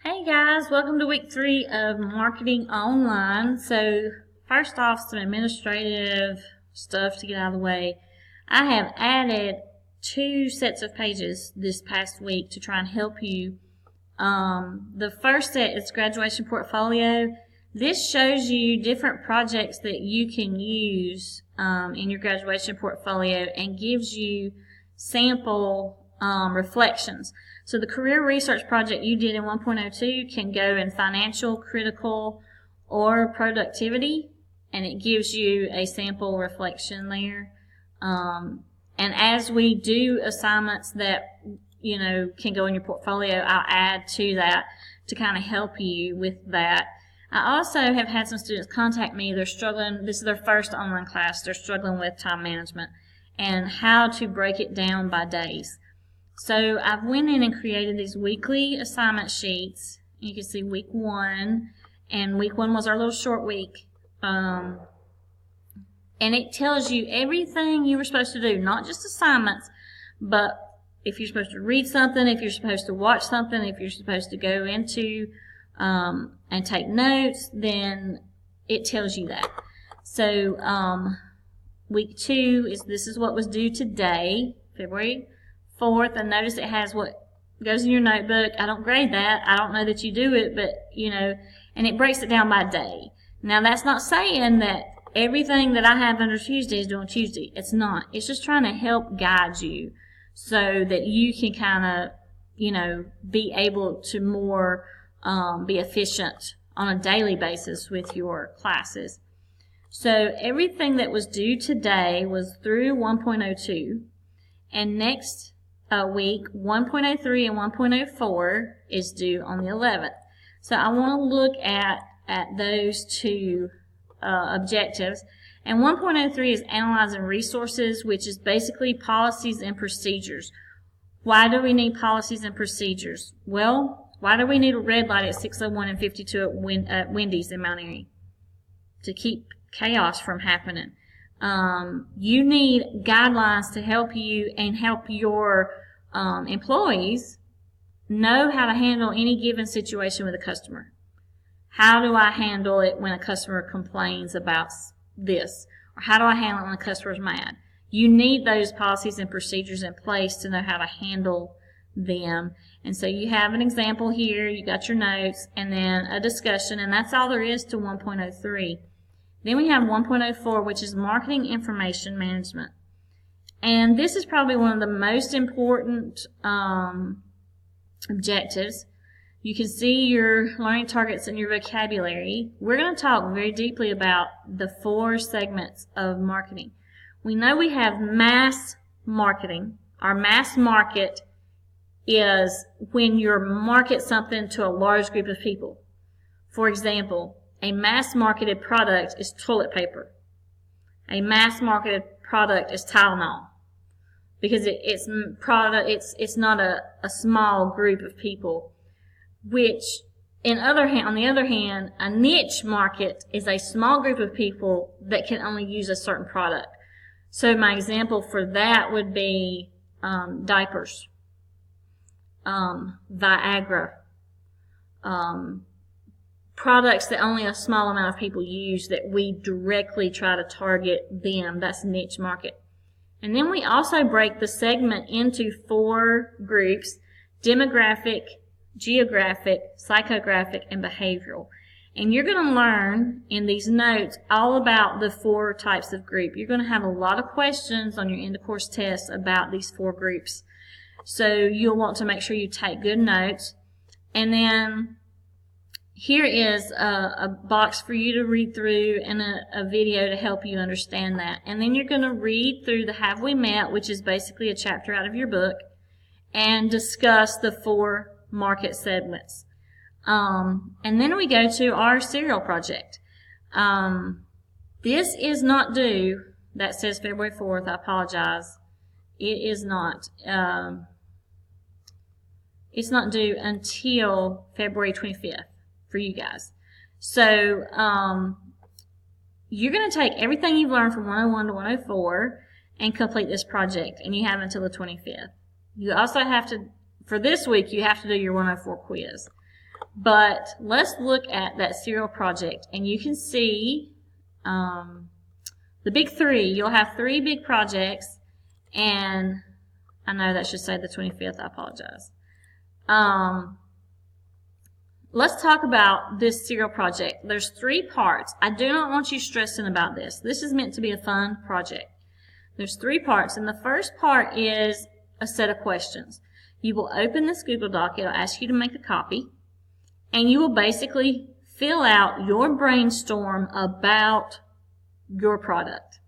Hey guys, welcome to week 3 of Marketing Online. So first off, some administrative stuff to get out of the way. I have added 2 sets of pages this past week to try and help you. The first set is graduation portfolio. This shows you different projects that you can use in your graduation portfolio and gives you sample reflections. So the career research project you did in 1.02 can go in financial, critical, or productivity, and it gives you a sample reflection there. And as we do assignments that, can go in your portfolio, I'll add to that to kind of help you with that. I also have had some students contact me. They're struggling. This is their first online class. They're struggling with time management and how to break it down by days. So I've went in and created these weekly assignment sheets. You can see week 1, and week 1 was our little short week. And it tells you everything you were supposed to do, not just assignments, but if you're supposed to read something, if you're supposed to watch something, if you're supposed to go into and take notes, then it tells you that. So week 2 this is what was due today, February 4th, and notice it has what goes in your notebook. I don't grade that. I don't know that you do it, but, and it breaks it down by day. Now, that's not saying that everything that I have under Tuesday is due on Tuesday. It's not. It's just trying to help guide you so that you can kind of, be able to more be efficient on a daily basis with your classes. So everything that was due today was through 1.02, and next week 1.03 and 1.04 is due on the 11th. So I want to look at those 2 objectives. And 1.03 is analyzing resources, which is basically policies and procedures. Why do we need policies and procedures? Well, why do we need a red light at 6:01 and 52 at Wendy's in Mount Airy? To keep chaos from happening. You need guidelines to help you and help your employees know how to handle any given situation with a customer. How do I handle it when a customer complains about this? Or how do I handle it when a customer's mad? You need those policies and procedures in place to know how to handle them. And so you have an example here, you got your notes, and then a discussion, and that's all there is to 1.03. Then we have 1.04, which is marketing information management. And this is probably one of the most important objectives. You can see your learning targets and your vocabulary. We're going to talk very deeply about the 4 segments of marketing. We know we have mass marketing. Our mass market is when you market something to a large group of people. For example, a mass-marketed product is toilet paper. A mass-marketed product is Tylenol, because it's not a small group of people. Which, on the other hand, a niche market is a small group of people that can only use a certain product. So my example for that would be diapers, Viagra. Products that only a small amount of people use that we directly try to target them. That's niche market. And then we also break the segment into 4 groups: demographic, geographic, psychographic, and behavioral. And you're going to learn in these notes all about the 4 types of group. You're going to have a lot of questions on your end of course tests about these 4 groups. So you'll want to make sure you take good notes. And then here is a box for you to read through and a video to help you understand that. And then you're going to read through the Have We Met, which is basically a chapter out of your book, and discuss the 4 market segments. And then we go to our serial project. This is not due. That says February 4th. I apologize. It is not. It's not due until February 25th. For you guys. So you're going to take everything you've learned from 101 to 104 and complete this project, and you have until the 25th. You also have to for this week, you have to do your 104 quiz. But let's look at that cereal project, and you can see the big three. You'll have 3 big projects, and I know that should say the 25th. I apologize. Let's talk about this cereal project. There's 3 parts. I do not want you stressing about this. This is meant to be a fun project. There's 3 parts, and the first part is a set of questions. You will open this Google Doc. It'll ask you to make a copy, and you will basically fill out your brainstorm about your product.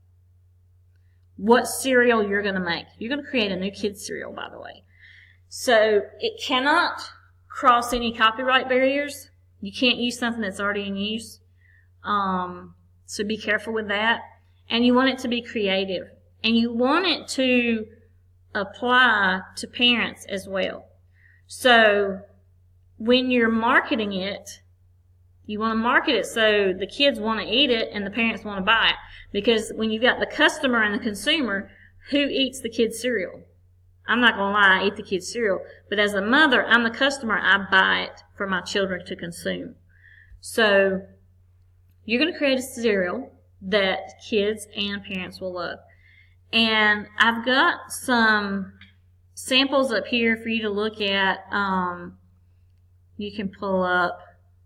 What cereal you're going to make. You're going to create a new kids cereal, by the way. So it cannot cross any copyright barriers. You can't use something that's already in use. So be careful with that. And you want it to be creative. And you want it to apply to parents as well. So when you're marketing it, you want to market it so the kids want to eat it and the parents want to buy it. Because when you've got the customer and the consumer, who eats the kids' cereal? I'm not going to lie, I eat the kids' cereal. But as a mother, I'm the customer. I buy it for my children to consume. So you're going to create a cereal that kids and parents will love. And I've got some samples up here for you to look at. You can pull up.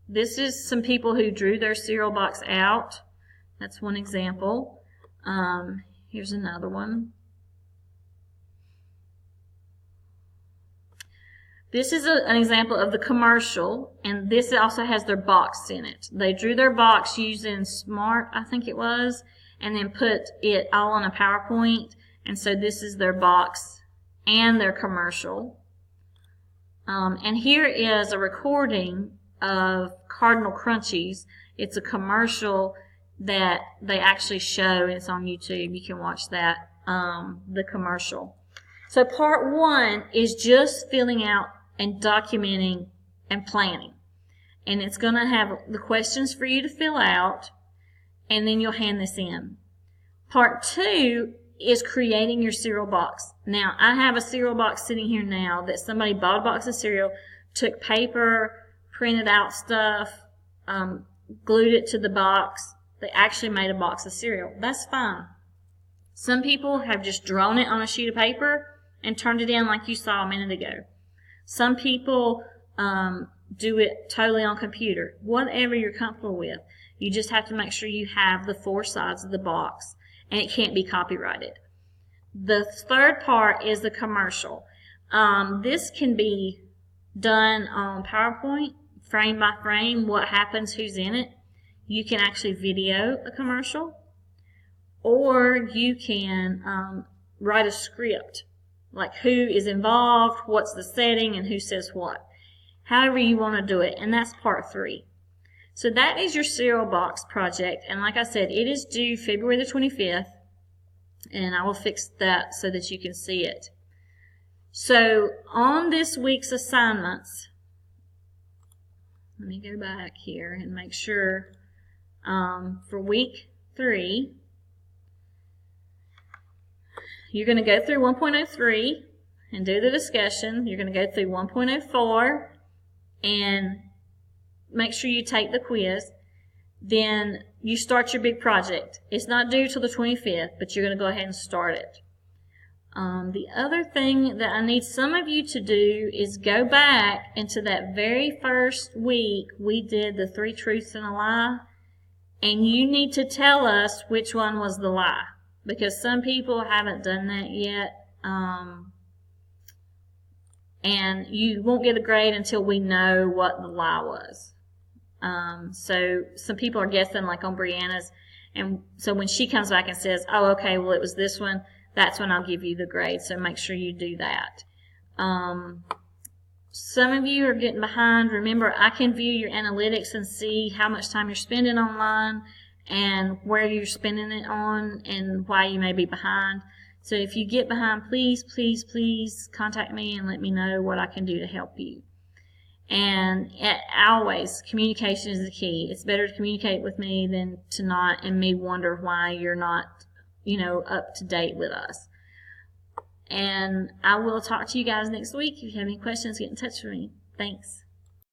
This is some people who drew their cereal box out. That's one example. Here's another one. This is an example of the commercial, and this also has their box in it. They drew their box using Smart, I think it was, and then put it all on a PowerPoint. And so this is their box and their commercial. And here is a recording of Cardinal Crunchies. It's a commercial that they actually show. It's on YouTube. You can watch that, the commercial. So part 1 is just filling out and documenting and planning. And it's going to have the questions for you to fill out, and then you'll hand this in. Part 2 is creating your cereal box. Now, I have a cereal box sitting here now that somebody bought a box of cereal, took paper, printed out stuff, glued it to the box. They actually made a box of cereal. That's fine. Some people have just drawn it on a sheet of paper and turned it in like you saw a minute ago. Some people do it totally on computer. Whatever you're comfortable with. You just have to make sure you have the 4 sides of the box, and it can't be copyrighted. The third part is the commercial. This can be done on PowerPoint, frame by frame, what happens, who's in it. You can actually video a commercial, or you can write a script, like who is involved, what's the setting, and who says what. However you want to do it, and that's part 3. So that is your cereal box project, and like I said, it is due February the 25th, and I will fix that so that you can see it. So on this week's assignments, let me go back here and make sure, for week 3, you're going to go through 1.03 and do the discussion. You're going to go through 1.04 and make sure you take the quiz. Then you start your big project. It's not due till the 25th, but you're going to go ahead and start it. The other thing that I need some of you to do is go back into that very first week we did the 3 truths and a lie, and you need to tell us which one was the lie, because some people haven't done that yet, and you won't get a grade until we know what the lie was. So some people are guessing, like on Brianna's, and so when she comes back and says, oh, okay, well, it was this one, that's when I'll give you the grade, so make sure you do that. Some of you are getting behind. Remember, I can view your analytics and see how much time you're spending online and where you're spending it on and why you may be behind. So if you get behind, please, please, please contact me and let me know what I can do to help you. And always, communication is the key. It's better to communicate with me than to not, and me wonder why you're not, up to date with us. And I will talk to you guys next week. If you have any questions, get in touch with me. Thanks.